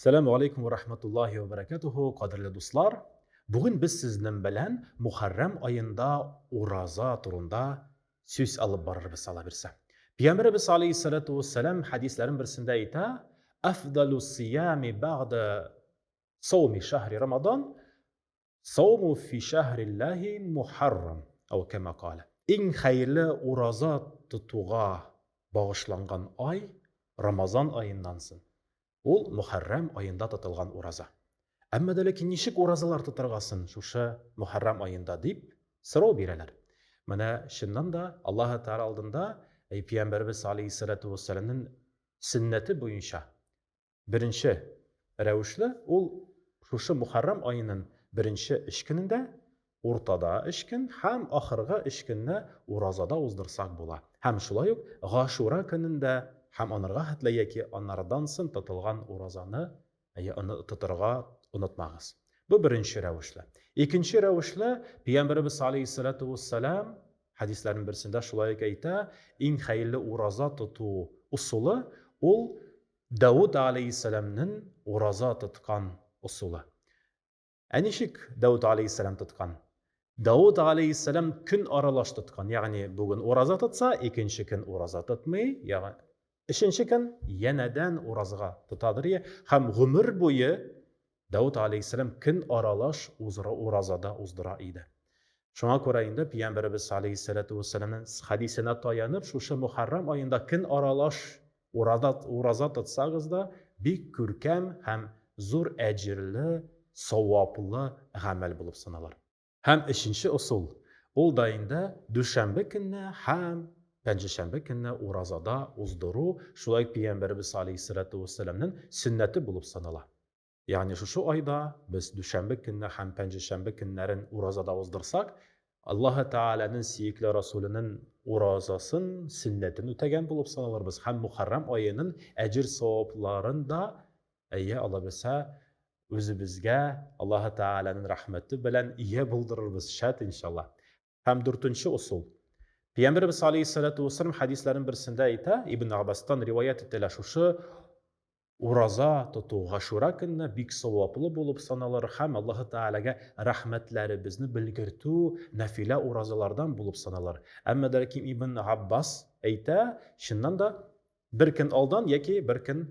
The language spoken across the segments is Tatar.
Assalamu alaikum wa rahmatullahi wa barakatuhu, qadrli do'stlar. Bugun biz sizning bilan Muharram oyында uroza turunda so'z olib boramiz ala birsa. Payg'ambarimiz alayhisolatu vassalam hadislarining birisida ayta: "Afdalu siyami ba'da sawmi shahri Ramazon, sawmu fi shahrillahi Muharram." Aw kama qala. Eng xayrli uroza tutuga bag'ishlangan oy Ramazon oyindansin. Ул Muharram ayында тотылган ураза. Әмма дә ләкин ничек уразалар тотаргасын шушы Muharram ayында дип сорау бирәләр. Менә чыннан да Аллаһ Тәгалә алдында Пәйгамбәрбез алейһиссалату вассаламның сөннәте буенча беренче рәвешле ул шушы Muharram ayының беренче эш көнендә, уртада эш көн һәм ахыргы эш көнне уразада уздырсак була. Һәм шулай ук Гашура көнендә һәм анырга хәтле яки аннардан соң тотылган уразаны тотырга онытмагыз. Бу беренче рәвешле. Икенче рәвешле Пәйгамбәрбез алейһиссалату вассалам хадисләрнең берсендә шулай әйтә: иң хәерле ураза тоту усулы ул Дауд алейһиссаламның ураза тоткан усулы. Ничек Дауд алейһиссалам тоткан? Дауд алейһиссалам көн аралаш тоткан. Ягъни бүген ураза тотса, икенче көн ураза тотмый, ягъни Өченче көн янәдән уразга тотадыр һәм гомер буе Дауд алейһиссалам көн аралаш уразада уздыра иде. Шуңа күрә инде Пәйгамбәрбез алейһиссалату вассаламның хадисенә таянып, шушы Muharram ayында көн аралаш ураза тотсагыз да бик күркәм һәм зур әҗерле, саваплы гамәл булып саналыр. Һәм өченче усул ул да инде дүшәмбе көнне һәм пәнҗешәмбе көнне уразада уздыру шулай Пәйгамбәрбез алейһиссалату вассаламның сөннәте булып санала. Ягъни шушы айда без дүшәмбе көнне һәм пәнҗешәмбе көннәрен уразада уздырсак, Аллаһ Тәгаләнең сөекле Расулының уразасын, сөннәтен үтәгән булып саналырбыз һәм Muharram аеның әҗр-савапларын да ала белсә үзебезгә Аллаһ Тәгаләнең рәхмәте белән ия булдырырбыз шат иншалла. Һәм дүртенче усул Пәйгамбәрбез алейһиссалату вассалам хадисләрнең берсендә әйтә, Ибн Аббастан риваят ителә, шушы ураза тоту Гашура көнне бик саваплы булып саналыр һәм Аллаһ Тәгаләгә рәхмәтләребезне белгертү нәфилә уразалардан булып саналыр. Әмма дә ләкин Ибн Аббас әйтә, чыннан да бер көн алдан яки бер көн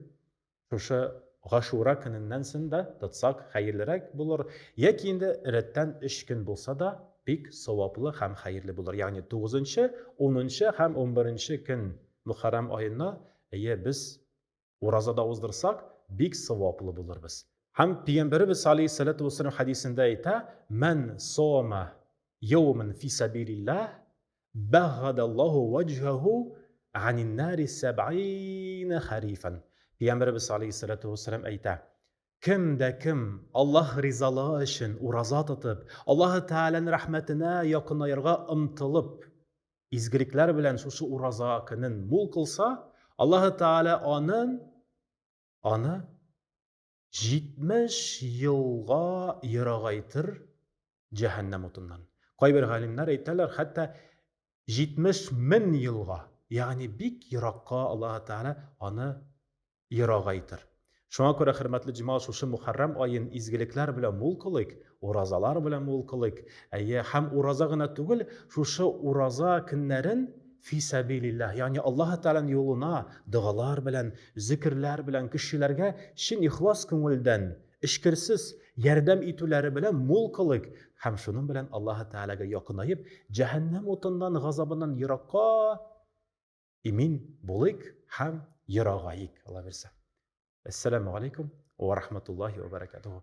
шушы Гашура көненнән соң да тотсак хәерлерәк булыр. Яки инде рәттән 3 көн булса да бик саваплы һәм хәерле булыр. Ягъни 9нчы, 10нчы һәм 11нче көн Muharram аена без уразада уздырсак бик саваплы булырбыз. Һәм Пәйгамбәрбез алейһиссалату вассалам хадисендә әйтә: "Ман сома яуман фи сабилиллаһ, бәгъадаллаһу ваҗһаху анин нари 70 харифан." Пәйгамбәрбез алейһиссалату вассалам әйтә: Кем дә кем Аллаһ ризалыгы өчен ураза тотып, Аллаһ Тәгаләнең рәхмәтенә якынайырга омтылып, изгелекләр белән шушы ураза көнен мул кылса, Аллаһ Тәгалә аны 70 елга ерагайтыр җәһәннәм утыннан. Кайбер галимнәр әйтәләр, хәтта 70 мең елга, ягъни бик еракка Аллаһ Тәгалә аны ерагайтыр. Шуңа күрә хөрмәтле җәмәгать, шушы Muharram аен изгелекләр белән мул кылыйк, уразалар белән мул кылыйк. Һәм ураза гына түгел, шушы ураза көннәрен фи сабилиллаһ, ягъни Аллаһ Тәгаләнең юлына дугалар белән, зикрләр белән кешеләргә чын ихлас күңелдән, эшкерсез ярдәм итүләре белән мул кылыйк. Һәм шуның белән Аллаһ Тәгаләгә якынаеп, җәһәннәм утыннан, газабыннан еракка имин булыйк һәм ерагайык. Алла берсә. Ассаламу алейкум ва рахматуллахи ва баракатуху.